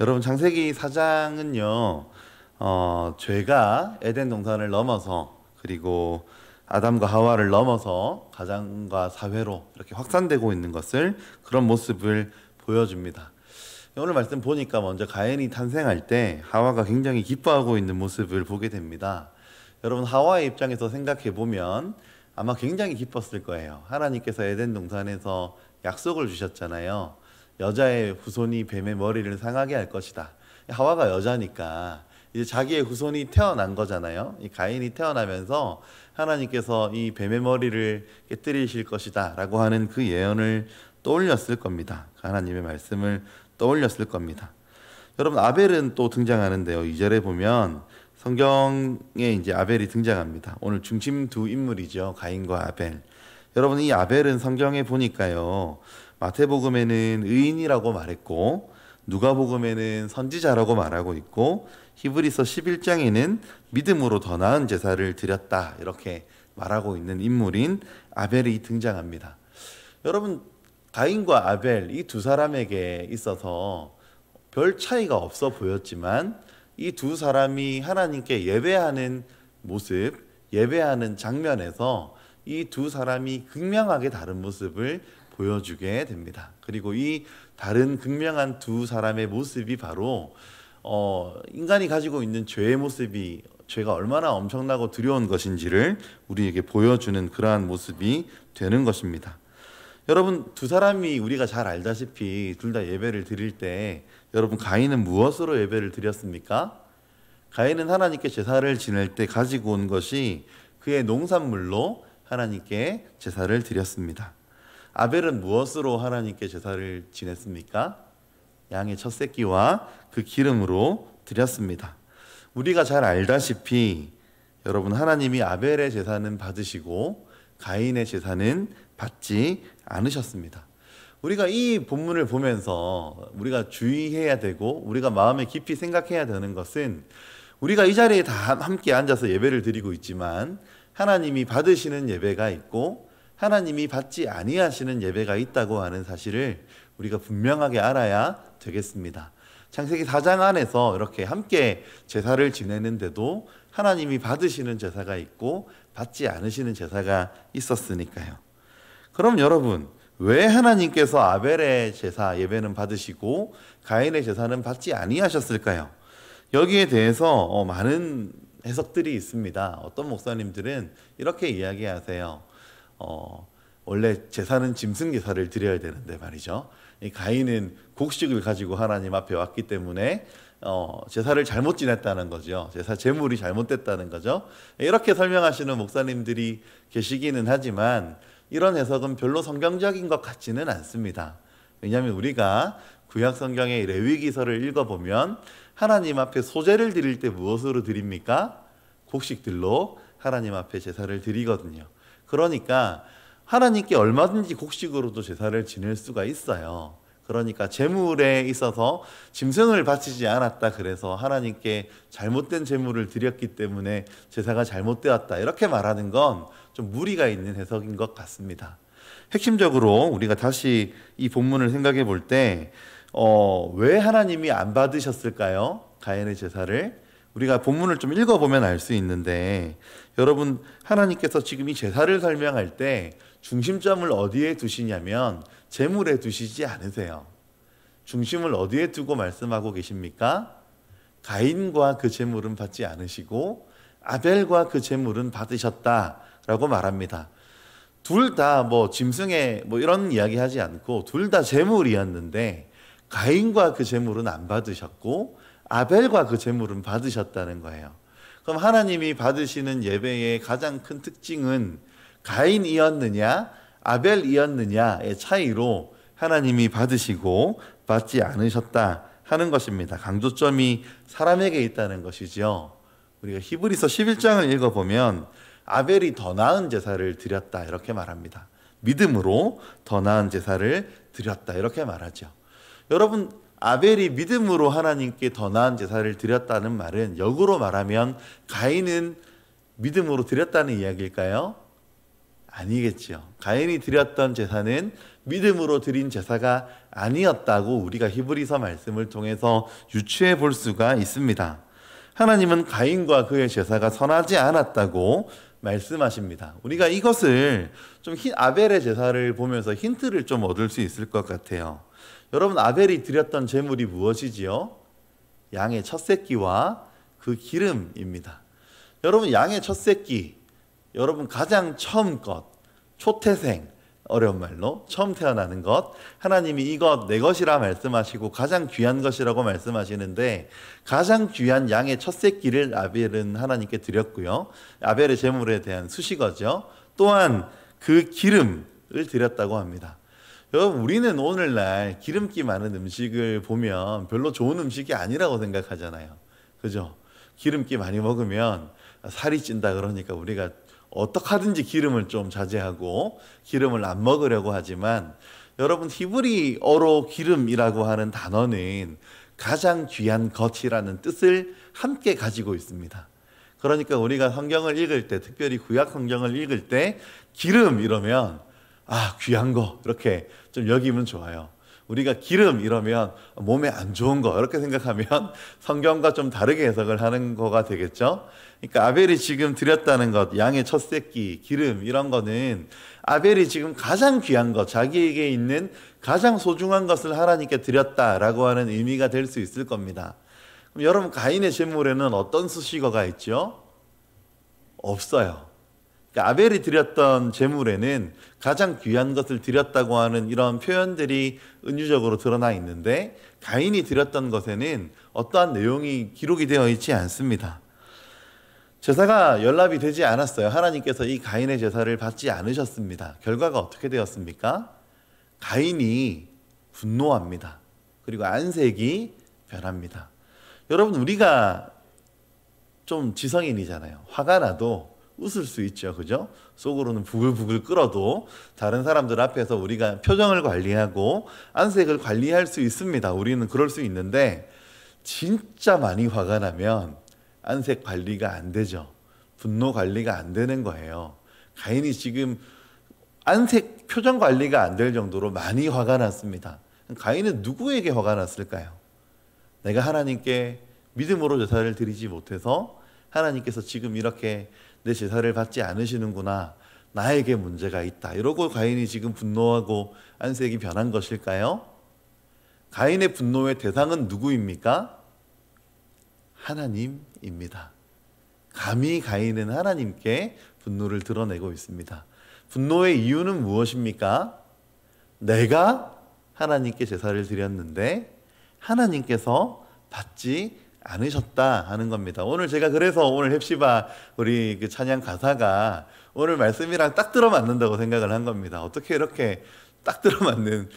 여러분 창세기 4장은요, 죄가 에덴 동산을 넘어서 그리고 아담과 하와를 넘어서 가정과 사회로 이렇게 확산되고 있는 것을 그런 모습을 보여줍니다. 오늘 말씀 보니까 먼저 가인이 탄생할 때 하와가 굉장히 기뻐하고 있는 모습을 보게 됩니다. 여러분 하와의 입장에서 생각해 보면 아마 굉장히 기뻤을 거예요. 하나님께서 에덴 동산에서 약속을 주셨잖아요. 여자의 후손이 뱀의 머리를 상하게 할 것이다. 하와가 여자니까 이제 자기의 후손이 태어난 거잖아요. 이 가인이 태어나면서 하나님께서 이 뱀의 머리를 깨뜨리실 것이다 라고 하는 그 예언을 떠올렸을 겁니다. 하나님의 말씀을 떠올렸을 겁니다. 여러분 아벨은 또 등장하는데요. 2절에 보면 성경에 이제 아벨이 등장합니다. 오늘 중심 두 인물이죠. 가인과 아벨. 여러분 이 아벨은 성경에 보니까요. 마태복음에는 의인이라고 말했고 누가복음에는 선지자라고 말하고 있고 히브리서 11장에는 믿음으로 더 나은 제사를 드렸다 이렇게 말하고 있는 인물인 아벨이 등장합니다. 여러분 가인과 아벨 이 두 사람에게 있어서 별 차이가 없어 보였지만 이 두 사람이 하나님께 예배하는 모습, 예배하는 장면에서 이 두 사람이 극명하게 다른 모습을 보여주게 됩니다. 그리고 이 다른 극명한 두 사람의 모습이 바로 인간이 가지고 있는 죄의 모습이 죄가 얼마나 엄청나고 두려운 것인지를 우리에게 보여주는 그러한 모습이 되는 것입니다. 여러분 두 사람이 우리가 잘 알다시피 둘 다 예배를 드릴 때 여러분 가인은 무엇으로 예배를 드렸습니까? 가인은 하나님께 제사를 지낼 때 가지고 온 것이 그의 농산물로 하나님께 제사를 드렸습니다. 아벨은 무엇으로 하나님께 제사를 지냈습니까? 양의 첫 새끼와 그 기름으로 드렸습니다. 우리가 잘 알다시피 여러분 하나님이 아벨의 제사는 받으시고 가인의 제사는 받지 않으셨습니다. 우리가 이 본문을 보면서 우리가 주의해야 되고 우리가 마음에 깊이 생각해야 되는 것은 우리가 이 자리에 다 함께 앉아서 예배를 드리고 있지만 하나님이 받으시는 예배가 있고 하나님이 받지 아니하시는 예배가 있다고 하는 사실을 우리가 분명하게 알아야 되겠습니다. 창세기 4장 안에서 이렇게 함께 제사를 지내는데도 하나님이 받으시는 제사가 있고 받지 않으시는 제사가 있었으니까요. 그럼 여러분 왜 하나님께서 아벨의 제사 예배는 받으시고 가인의 제사는 받지 아니하셨을까요? 여기에 대해서 많은 해석들이 있습니다. 어떤 목사님들은 이렇게 이야기하세요. 원래 제사는 짐승 제사를 드려야 되는데 말이죠. 이 가인은 곡식을 가지고 하나님 앞에 왔기 때문에 제사를 잘못 지냈다는 거죠. 제사 제물이 잘못됐다는 거죠. 이렇게 설명하시는 목사님들이 계시기는 하지만 이런 해석은 별로 성경적인 것 같지는 않습니다. 왜냐하면 우리가 구약 성경의 레위기서를 읽어보면 하나님 앞에 소제를 드릴 때 무엇으로 드립니까? 곡식들로 하나님 앞에 제사를 드리거든요. 그러니까 하나님께 얼마든지 곡식으로도 제사를 지낼 수가 있어요. 그러니까 제물에 있어서 짐승을 바치지 않았다 그래서 하나님께 잘못된 제물을 드렸기 때문에 제사가 잘못되었다 이렇게 말하는 건 좀 무리가 있는 해석인 것 같습니다. 핵심적으로 우리가 다시 이 본문을 생각해 볼 때 왜 하나님이 안 받으셨을까요? 가인의 제사를 우리가 본문을 좀 읽어보면 알 수 있는데 여러분 하나님께서 지금 이 제사를 설명할 때 중심점을 어디에 두시냐면 제물에 두시지 않으세요. 중심을 어디에 두고 말씀하고 계십니까? 가인과 그 제물은 받지 않으시고 아벨과 그 제물은 받으셨다라고 말합니다. 둘 다 짐승의 이런 이야기 하지 않고 둘 다 제물이었는데 가인과 그 제물은 안 받으셨고 아벨과 그 제물은 받으셨다는 거예요. 그럼 하나님이 받으시는 예배의 가장 큰 특징은 가인이었느냐 아벨이었느냐의 차이로 하나님이 받으시고 받지 않으셨다 하는 것입니다. 강조점이 사람에게 있다는 것이죠. 우리가 히브리서 11장을 읽어보면 아벨이 더 나은 제사를 드렸다 이렇게 말합니다. 믿음으로 더 나은 제사를 드렸다 이렇게 말하죠. 여러분 아벨이 믿음으로 하나님께 더 나은 제사를 드렸다는 말은 역으로 말하면 가인은 믿음으로 드렸다는 이야기일까요? 아니겠지요. 가인이 드렸던 제사는 믿음으로 드린 제사가 아니었다고 우리가 히브리서 말씀을 통해서 유추해 볼 수가 있습니다. 하나님은 가인과 그의 제사가 선하지 않았다고 말씀하십니다. 우리가 이것을 좀 아벨의 제사를 보면서 힌트를 좀 얻을 수 있을 것 같아요. 여러분, 아벨이 드렸던 제물이 무엇이지요? 양의 첫 새끼와 그 기름입니다. 여러분, 양의 첫 새끼, 여러분 가장 처음 것, 초태생, 어려운 말로 처음 태어나는 것, 하나님이 이것 내 것이라 말씀하시고 가장 귀한 것이라고 말씀하시는데, 가장 귀한 양의 첫 새끼를 아벨은 하나님께 드렸고요. 아벨의 제물에 대한 수식어죠. 또한 그 기름을 드렸다고 합니다. 여러분, 우리는 오늘날 기름기 많은 음식을 보면 별로 좋은 음식이 아니라고 생각하잖아요. 그죠? 기름기 많이 먹으면 살이 찐다 그러니까 우리가 어떻게 하든지 기름을 좀 자제하고 기름을 안 먹으려고 하지만, 여러분, 히브리어로 기름이라고 하는 단어는 가장 귀한 것이라는 뜻을 함께 가지고 있습니다. 그러니까 우리가 성경을 읽을 때, 특별히 구약 성경을 읽을 때 기름 이러면 귀한 거 이렇게 좀 여기면 좋아요. 우리가 기름 이러면 몸에 안 좋은 거 이렇게 생각하면 성경과 좀 다르게 해석을 하는 거가 되겠죠. 그러니까 아벨이 지금 드렸다는 것, 양의 첫 새끼, 기름 이런 거는 아벨이 지금 가장 귀한 것, 자기에게 있는 가장 소중한 것을 하나님께 드렸다라고 하는 의미가 될 수 있을 겁니다. 그럼 여러분, 가인의 제물에는 어떤 수식어가 있죠? 없어요. 그러니까 아벨이 드렸던 제물에는 가장 귀한 것을 드렸다고 하는 이런 표현들이 은유적으로 드러나 있는데, 가인이 드렸던 것에는 어떠한 내용이 기록이 되어 있지 않습니다. 제사가 연락이 되지 않았어요. 하나님께서 이 가인의 제사를 받지 않으셨습니다. 결과가 어떻게 되었습니까? 가인이 분노합니다. 그리고 안색이 변합니다. 여러분, 우리가 좀 지성인이잖아요. 화가 나도 웃을 수 있죠. 그죠? 속으로는 부글부글 끓어도 다른 사람들 앞에서 우리가 표정을 관리하고 안색을 관리할 수 있습니다. 우리는 그럴 수 있는데, 진짜 많이 화가 나면 안색 관리가 안 되죠. 분노 관리가 안 되는 거예요. 가인이 지금 안색 표정 관리가 안 될 정도로 많이 화가 났습니다. 가인은 누구에게 화가 났을까요? 내가 하나님께 믿음으로 제사를 드리지 못해서 하나님께서 지금 이렇게 내 제사를 받지 않으시는구나, 나에게 문제가 있다, 이러고 가인이 지금 분노하고 안색이 변한 것일까요? 가인의 분노의 대상은 누구입니까? 하나님입니다. 감히 가인은 하나님께 분노를 드러내고 있습니다. 분노의 이유는 무엇입니까? 내가 하나님께 제사를 드렸는데 하나님께서 받지 않으셨다 하는 겁니다. 오늘 제가 그래서 오늘 헵시바 우리 그 찬양 가사가 오늘 말씀이랑 딱 들어맞는다고 생각을 한 겁니다. 어떻게 이렇게 딱 들어맞는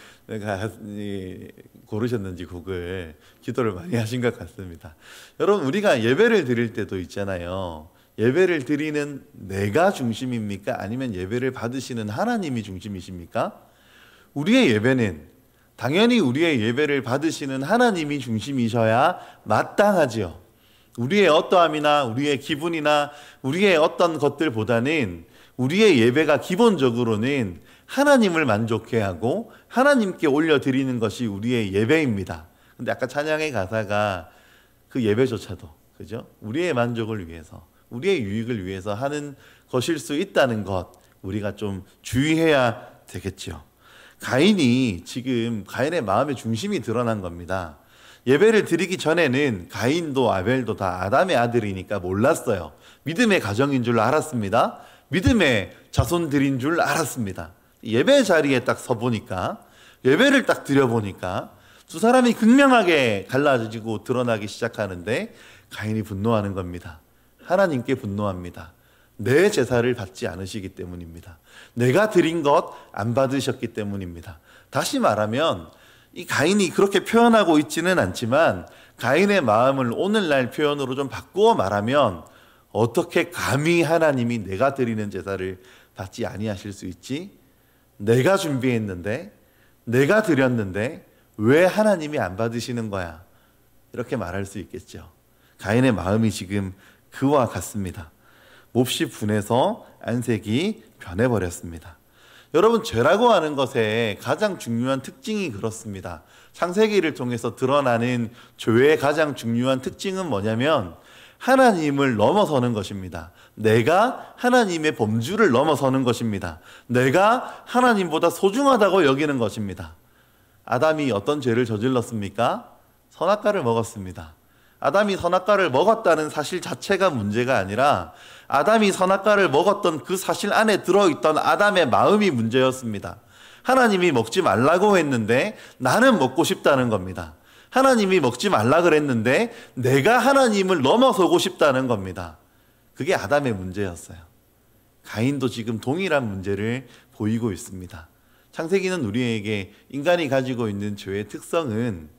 고르셨는지 곡을 기도를 많이 하신 것 같습니다. 여러분, 우리가 예배를 드릴 때도 있잖아요. 예배를 드리는 내가 중심입니까? 아니면 예배를 받으시는 하나님이 중심이십니까? 우리의 예배는 당연히 우리의 예배를 받으시는 하나님이 중심이셔야 마땅하지요. 우리의 어떠함이나 우리의 기분이나 우리의 어떤 것들보다는 우리의 예배가 기본적으로는 하나님을 만족해 하고 하나님께 올려드리는 것이 우리의 예배입니다. 근데 아까 찬양의 가사가 그 예배조차도, 그죠? 우리의 만족을 위해서, 우리의 유익을 위해서 하는 것일 수 있다는 것, 우리가 좀 주의해야 되겠죠. 가인이 지금 가인의 마음의 중심이 드러난 겁니다. 예배를 드리기 전에는 가인도 아벨도 다 아담의 아들이니까 몰랐어요. 믿음의 가정인 줄 알았습니다. 믿음의 자손들인 줄 알았습니다. 예배 자리에 딱 서보니까, 예배를 딱 드려보니까 두 사람이 극명하게 갈라지고 드러나기 시작하는데, 가인이 분노하는 겁니다. 하나님께 분노합니다. 내 제사를 받지 않으시기 때문입니다. 내가 드린 것 안 받으셨기 때문입니다. 다시 말하면 이 가인이 그렇게 표현하고 있지는 않지만, 가인의 마음을 오늘날 표현으로 좀 바꾸어 말하면, 어떻게 감히 하나님이 내가 드리는 제사를 받지 아니하실 수 있지? 내가 준비했는데, 내가 드렸는데 왜 하나님이 안 받으시는 거야? 이렇게 말할 수 있겠죠. 가인의 마음이 지금 그와 같습니다. 몹시 분해서 안색이 변해버렸습니다. 여러분, 죄라고 하는 것의 가장 중요한 특징이 그렇습니다. 창세기를 통해서 드러나는 죄의 가장 중요한 특징은 뭐냐면 하나님을 넘어서는 것입니다. 내가 하나님의 범주를 넘어서는 것입니다. 내가 하나님보다 소중하다고 여기는 것입니다. 아담이 어떤 죄를 저질렀습니까? 선악과를 먹었습니다. 아담이 선악과를 먹었다는 사실 자체가 문제가 아니라 아담이 선악과를 먹었던 그 사실 안에 들어있던 아담의 마음이 문제였습니다. 하나님이 먹지 말라고 했는데 나는 먹고 싶다는 겁니다. 하나님이 먹지 말라 그랬는데 내가 하나님을 넘어서고 싶다는 겁니다. 그게 아담의 문제였어요. 가인도 지금 동일한 문제를 보이고 있습니다. 창세기는 우리에게 인간이 가지고 있는 죄의 특성은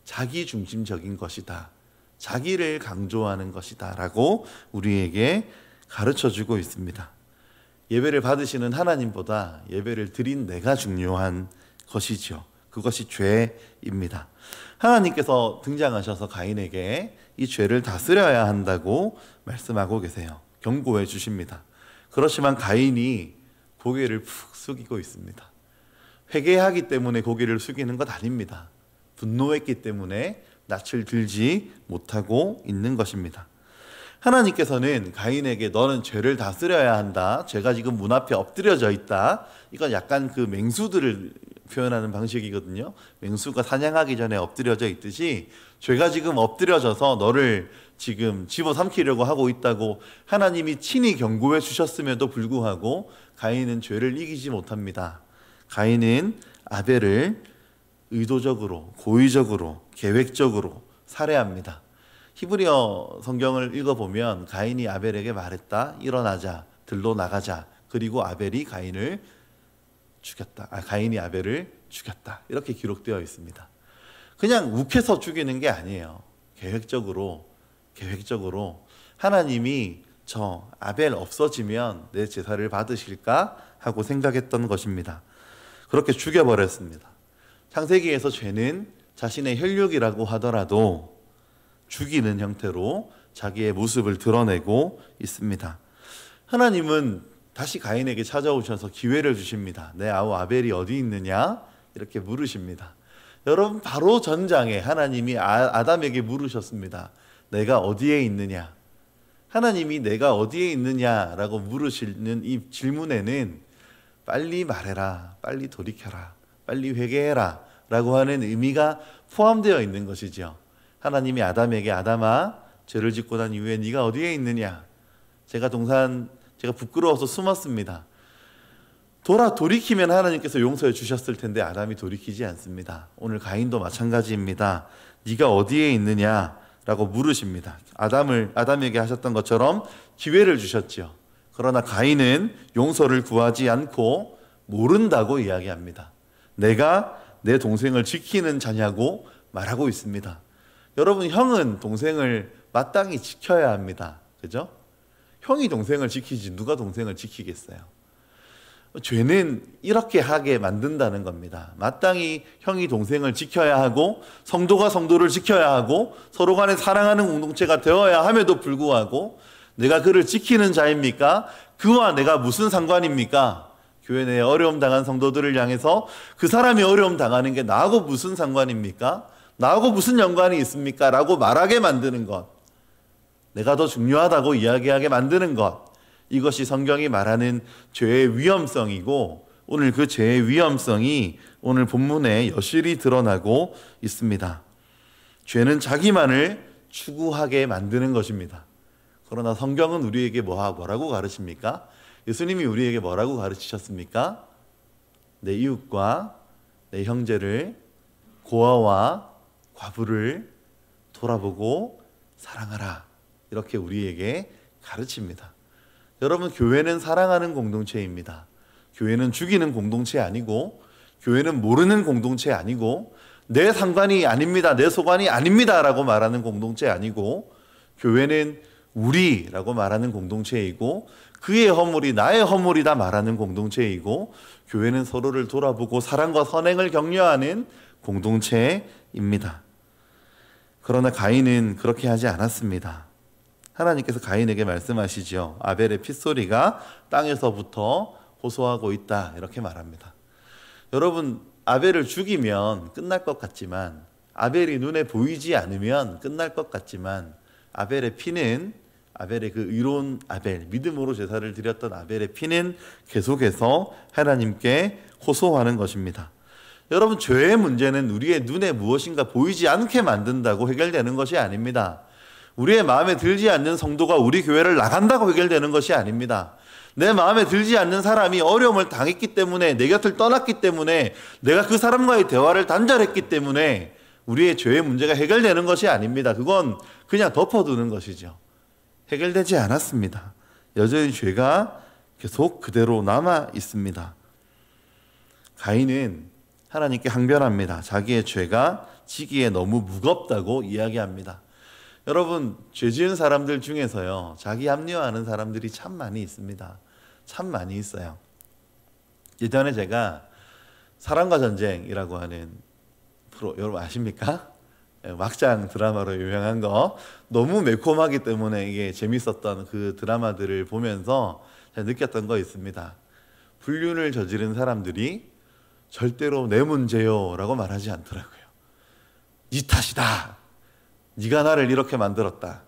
자기 중심적인 것이다, 자기를 강조하는 것이다 라고 우리에게 가르쳐주고 있습니다. 예배를 받으시는 하나님보다 예배를 드린 내가 중요한 것이죠. 그것이 죄입니다. 하나님께서 등장하셔서 가인에게 이 죄를 다스려야 한다고 말씀하고 계세요. 경고해 주십니다. 그렇지만 가인이 고개를 푹 숙이고 있습니다. 회개하기 때문에 고개를 숙이는 것 아닙니다. 분노했기 때문에 낯을 들지 못하고 있는 것입니다. 하나님께서는 가인에게 너는 죄를 다스려야 한다. 죄가 지금 문 앞에 엎드려져 있다. 이건 약간 그 맹수들을 표현하는 방식이거든요. 맹수가 사냥하기 전에 엎드려져 있듯이 죄가 지금 엎드려져서 너를 지금 집어삼키려고 하고 있다고 하나님이 친히 경고해 주셨음에도 불구하고 가인은 죄를 이기지 못합니다. 가인은 아벨을 의도적으로, 고의적으로, 계획적으로 살해합니다. 히브리어 성경을 읽어보면 가인이 아벨에게 말했다. 일어나자, 들로 나가자. 그리고 아벨이 가인이 아벨을 죽였다. 이렇게 기록되어 있습니다. 그냥 욱해서 죽이는 게 아니에요. 계획적으로 하나님이 저 아벨 없어지면 내 제사를 받으실까 하고 생각했던 것입니다. 그렇게 죽여버렸습니다. 창세기에서 죄는 자신의 혈육이라고 하더라도 죽이는 형태로 자기의 모습을 드러내고 있습니다. 하나님은 다시 가인에게 찾아오셔서 기회를 주십니다. 내 아우 아벨이 어디 있느냐? 이렇게 물으십니다. 여러분, 바로 전장에 하나님이 아담에게 물으셨습니다. 내가 어디에 있느냐? 하나님이 내가 어디에 있느냐라고 물으시는 이 질문에는 빨리 말해라, 빨리 돌이켜라, 빨리 회개해라 라고 하는 의미가 포함되어 있는 것이죠. 하나님이 아담에게 아담아, 죄를 짓고 난 이후에 네가 어디에 있느냐? 제가 부끄러워서 숨었습니다. 돌이키면 하나님께서 용서해 주셨을 텐데 아담이 돌이키지 않습니다. 오늘 가인도 마찬가지입니다. 네가 어디에 있느냐라고 물으십니다. 아담에게 하셨던 것처럼 기회를 주셨죠. 그러나 가인은 용서를 구하지 않고 모른다고 이야기합니다. 내가 내 동생을 지키는 자냐고 말하고 있습니다. 여러분, 형은 동생을 마땅히 지켜야 합니다. 그죠? 형이 동생을 지키지 누가 동생을 지키겠어요? 죄는 이렇게 하게 만든다는 겁니다. 마땅히 형이 동생을 지켜야 하고 성도가 성도를 지켜야 하고 서로 간에 사랑하는 공동체가 되어야 함에도 불구하고 내가 그를 지키는 자입니까? 그와 내가 무슨 상관입니까? 교회 내에 어려움 당한 성도들을 향해서 그 사람이 어려움 당하는 게 나하고 무슨 상관입니까? 나하고 무슨 연관이 있습니까? 라고 말하게 만드는 것, 내가 더 중요하다고 이야기하게 만드는 것, 이것이 성경이 말하는 죄의 위험성이고 오늘 그 죄의 위험성이 오늘 본문에 여실히 드러나고 있습니다. 죄는 자기만을 추구하게 만드는 것입니다. 그러나 성경은 우리에게 뭐라고 가르칩니까? 예수님이 우리에게 뭐라고 가르치셨습니까? 내 이웃과 내 형제를, 고아와 과부를 돌아보고 사랑하라. 이렇게 우리에게 가르칩니다. 여러분, 교회는 사랑하는 공동체입니다. 교회는 죽이는 공동체 아니고, 교회는 모르는 공동체 아니고, 내 상관이 아닙니다, 내 소관이 아닙니다 라고 말하는 공동체 아니고, 교회는 우리라고 말하는 공동체이고, 그의 허물이 나의 허물이다 말하는 공동체이고, 교회는 서로를 돌아보고 사랑과 선행을 격려하는 공동체입니다. 그러나 가인은 그렇게 하지 않았습니다. 하나님께서 가인에게 말씀하시죠. 아벨의 핏소리가 땅에서부터 호소하고 있다, 이렇게 말합니다. 여러분, 아벨을 죽이면 끝날 것 같지만, 아벨이 눈에 보이지 않으면 끝날 것 같지만, 아벨의 피는, 아벨의 그 의로운 아벨, 믿음으로 제사를 드렸던 아벨의 피는 계속해서 하나님께 호소하는 것입니다. 여러분, 죄의 문제는 우리의 눈에 무엇인가 보이지 않게 만든다고 해결되는 것이 아닙니다. 우리의 마음에 들지 않는 성도가 우리 교회를 나간다고 해결되는 것이 아닙니다. 내 마음에 들지 않는 사람이 어려움을 당했기 때문에, 내 곁을 떠났기 때문에, 내가 그 사람과의 대화를 단절했기 때문에 우리의 죄의 문제가 해결되는 것이 아닙니다. 그건 그냥 덮어두는 것이죠. 해결되지 않았습니다. 여전히 죄가 계속 그대로 남아 있습니다. 가인은 하나님께 항변합니다. 자기의 죄가 지기에 너무 무겁다고 이야기합니다. 여러분, 죄 지은 사람들 중에서요, 자기 합리화하는 사람들이 참 많이 있습니다. 참 많이 있어요. 예전에 제가 사랑과 전쟁이라고 하는 프로, 여러분 아십니까? 막장 드라마로 유명한 거, 너무 매콤하기 때문에 이게 재밌었던 그 드라마들을 보면서 제가 느꼈던 거 있습니다. 불륜을 저지른 사람들이 절대로 내 문제요 라고 말하지 않더라고요. 네 탓이다. 네가 나를 이렇게 만들었다.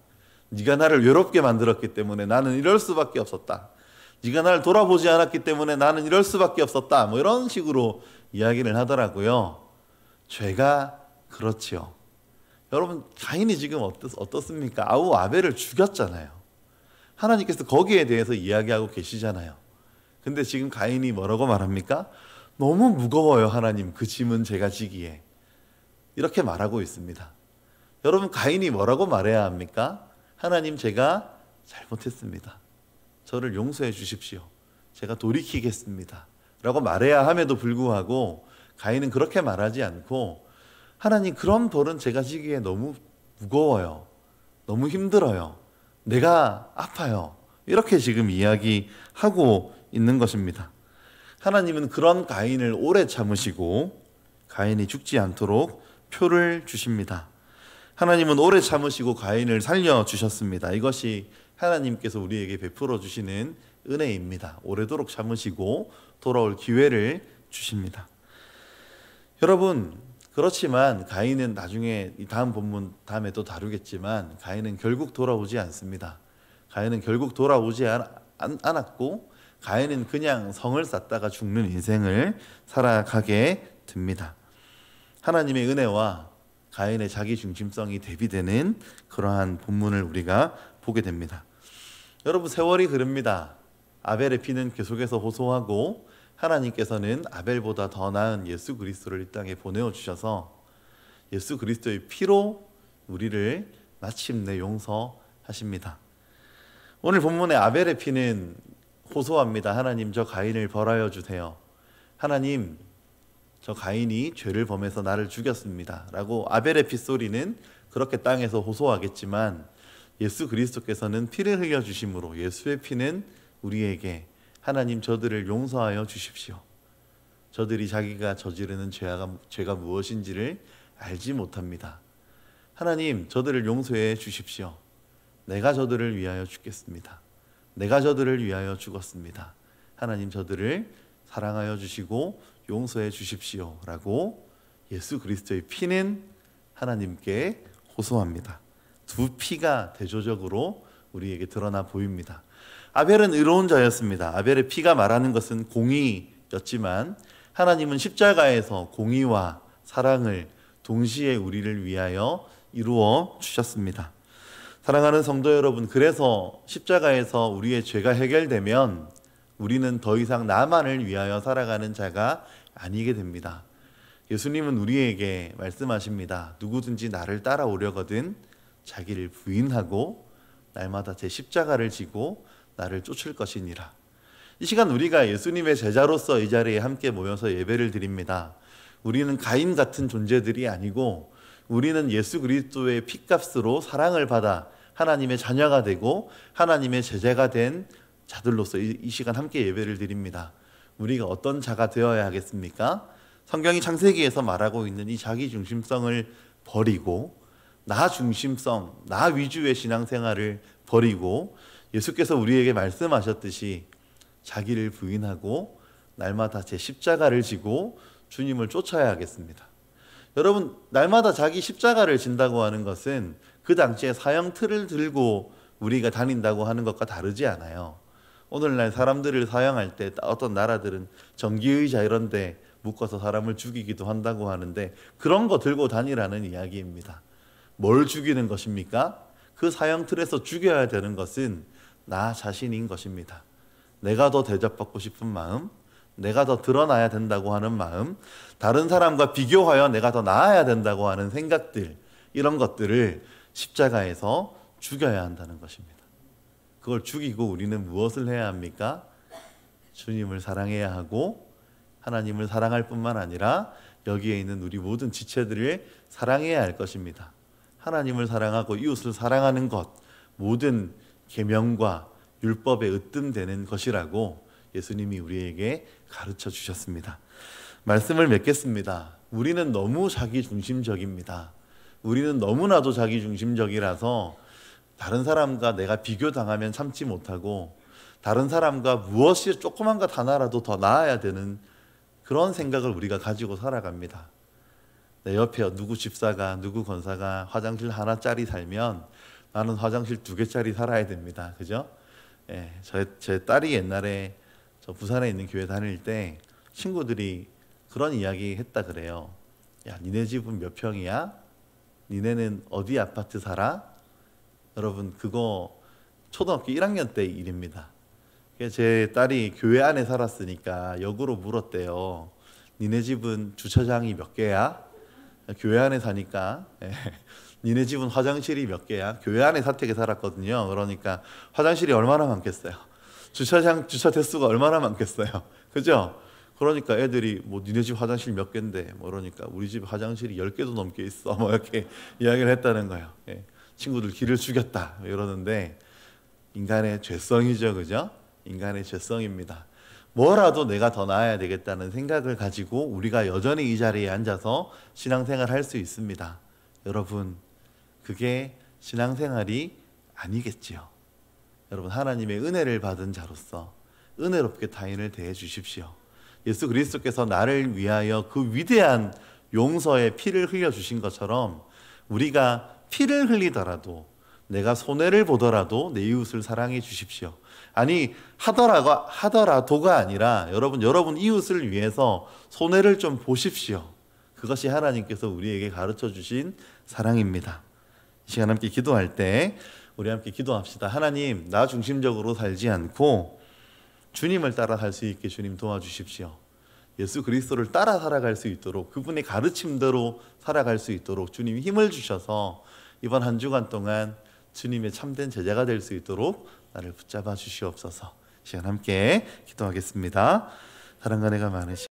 네가 나를 외롭게 만들었기 때문에 나는 이럴 수밖에 없었다. 네가 나를 돌아보지 않았기 때문에 나는 이럴 수밖에 없었다. 뭐 이런 식으로 이야기를 하더라고요. 죄가 그렇지요. 여러분, 가인이 지금 어떻습니까? 아벨을 죽였잖아요. 하나님께서 거기에 대해서 이야기하고 계시잖아요. 근데 지금 가인이 뭐라고 말합니까? 너무 무거워요, 하나님. 그 짐은 제가 지기에. 이렇게 말하고 있습니다. 여러분, 가인이 뭐라고 말해야 합니까? 하나님, 제가 잘못했습니다. 저를 용서해 주십시오. 제가 돌이키겠습니다. 라고 말해야 함에도 불구하고 가인은 그렇게 말하지 않고, 하나님, 그런 벌은 제가 지기에 너무 무거워요. 너무 힘들어요. 내가 아파요. 이렇게 지금 이야기하고 있는 것입니다. 하나님은 그런 가인을 오래 참으시고 가인이 죽지 않도록 표를 주십니다. 하나님은 오래 참으시고 가인을 살려주셨습니다. 이것이 하나님께서 우리에게 베풀어 주시는 은혜입니다. 오래도록 참으시고 돌아올 기회를 주십니다. 여러분, 그렇지만 가인은 나중에 이 다음 본문 다음에 또 다루겠지만 가인은 결국 돌아오지 않습니다. 가인은 결국 돌아오지 않았고 가인은 그냥 성을 쌓다가 죽는 인생을 살아가게 됩니다. 하나님의 은혜와 가인의 자기 중심성이 대비되는 그러한 본문을 우리가 보게 됩니다. 여러분, 세월이 흐릅니다. 아벨의 피는 계속해서 호소하고 하나님께서는 아벨보다 더 나은 예수 그리스도를 이 땅에 보내어 주셔서 예수 그리스도의 피로 우리를 마침내 용서하십니다. 오늘 본문의 아벨의 피는 호소합니다. 하나님, 저 가인을 벌하여 주세요. 하나님, 저 가인이 죄를 범해서 나를 죽였습니다. 라고 아벨의 핏소리는 그렇게 땅에서 호소하겠지만 예수 그리스도께서는 피를 흘려주심으로 예수의 피는 우리에게 하나님, 저들을 용서하여 주십시오. 저들이 자기가 저지르는 죄가 무엇인지를 알지 못합니다. 하나님, 저들을 용서해 주십시오. 내가 저들을 위하여 죽겠습니다. 내가 저들을 위하여 죽었습니다. 하나님, 저들을 사랑하여 주시고 용서해 주십시오. 라고 예수 그리스도의 피는 하나님께 호소합니다. 두 피가 대조적으로 우리에게 드러나 보입니다. 아벨은 의로운 자였습니다. 아벨의 피가 말하는 것은 공의였지만 하나님은 십자가에서 공의와 사랑을 동시에 우리를 위하여 이루어 주셨습니다. 사랑하는 성도 여러분, 그래서 십자가에서 우리의 죄가 해결되면 우리는 더 이상 나만을 위하여 살아가는 자가 아니게 됩니다. 예수님은 우리에게 말씀하십니다. 누구든지 나를 따라오려거든 자기를 부인하고 날마다 제 십자가를 지고 나를 쫓을 것이니라. 이 시간 우리가 예수님의 제자로서 이 자리에 함께 모여서 예배를 드립니다. 우리는 가인 같은 존재들이 아니고 우리는 예수 그리스도의 핏값으로 사랑을 받아 하나님의 자녀가 되고 하나님의 제자가 된 자들로서 이 시간 함께 예배를 드립니다. 우리가 어떤 자가 되어야 하겠습니까? 성경이 창세기에서 말하고 있는 이 자기 중심성을 버리고 나 중심성, 나 위주의 신앙생활을 버리고 예수께서 우리에게 말씀하셨듯이 자기를 부인하고 날마다 제 십자가를 지고 주님을 쫓아야 하겠습니다. 여러분, 날마다 자기 십자가를 진다고 하는 것은 그 당시에 사형 틀을 들고 우리가 다닌다고 하는 것과 다르지 않아요. 오늘날 사람들을 사형할 때 어떤 나라들은 전기의자 이런 데 묶어서 사람을 죽이기도 한다고 하는데 그런 거 들고 다니라는 이야기입니다. 뭘 죽이는 것입니까? 그 사형 틀에서 죽여야 되는 것은 나 자신인 것입니다. 내가 더 대접받고 싶은 마음, 내가 더 드러나야 된다고 하는 마음, 다른 사람과 비교하여 내가 더 나아야 된다고 하는 생각들, 이런 것들을 십자가에서 죽여야 한다는 것입니다. 그걸 죽이고 우리는 무엇을 해야 합니까? 주님을 사랑해야 하고 하나님을 사랑할 뿐만 아니라 여기에 있는 우리 모든 지체들을 사랑해야 할 것입니다. 하나님을 사랑하고 이웃을 사랑하는 것, 모든 계명과 율법에 으뜸되는 것이라고 예수님이 우리에게 가르쳐 주셨습니다. 말씀을 맺겠습니다. 우리는 너무 자기중심적입니다. 우리는 너무나도 자기중심적이라서 다른 사람과 내가 비교당하면 참지 못하고 다른 사람과 무엇이 조그만 것 하나라도 더 나아야 되는 그런 생각을 우리가 가지고 살아갑니다. 내 옆에 누구 집사가 누구 권사가 화장실 하나짜리 살면 나는 화장실 2개짜리 살아야 됩니다. 그죠? 예, 제 딸이 옛날에 저 부산에 있는 교회 다닐 때 친구들이 그런 이야기 했다 그래요. 야, 니네 집은 몇 평이야? 니네는 어디 아파트 살아? 여러분, 그거 초등학교 1학년 때 일입니다. 제 딸이 교회 안에 살았으니까 역으로 물었대요. 니네 집은 주차장이 몇 개야? 교회 안에 사니까. 니네 집은 화장실이 몇 개야? 교회 안에 사택에 살았거든요. 그러니까 화장실이 얼마나 많겠어요? 주차 대수가 얼마나 많겠어요? 그죠? 그러니까 애들이 뭐 니네 집 화장실 몇 개인데 뭐 그러니까 우리 집 화장실이 10개도 넘게 있어 뭐 이렇게 이야기를 했다는 거예요. 친구들 기를 죽였다 이러는데 인간의 죄성이죠. 그죠? 인간의 죄성입니다. 뭐라도 내가 더 나아야 되겠다는 생각을 가지고 우리가 여전히 이 자리에 앉아서 신앙생활 할 수 있습니다. 여러분, 그게 신앙생활이 아니겠지요. 여러분, 하나님의 은혜를 받은 자로서 은혜롭게 타인을 대해 주십시오. 예수 그리스도께서 나를 위하여 그 위대한 용서의 피를 흘려주신 것처럼 우리가 피를 흘리더라도 내가 손해를 보더라도 내 이웃을 사랑해 주십시오. 아니 하더라도가 아니라 여러분 이웃을 위해서 손해를 좀 보십시오. 그것이 하나님께서 우리에게 가르쳐 주신 사랑입니다. 이 시간 함께 기도할 때 우리 함께 기도합시다. 하나님, 나 중심적으로 살지 않고 주님을 따라 살 수 있게 주님 도와주십시오. 예수 그리스도를 따라 살아갈 수 있도록 그분의 가르침대로 살아갈 수 있도록 주님이 힘을 주셔서 이번 한 주간 동안 주님의 참된 제자가 될 수 있도록 나를 붙잡아 주시옵소서. 시간 함께 기도하겠습니다. 사랑과 은혜가 많으신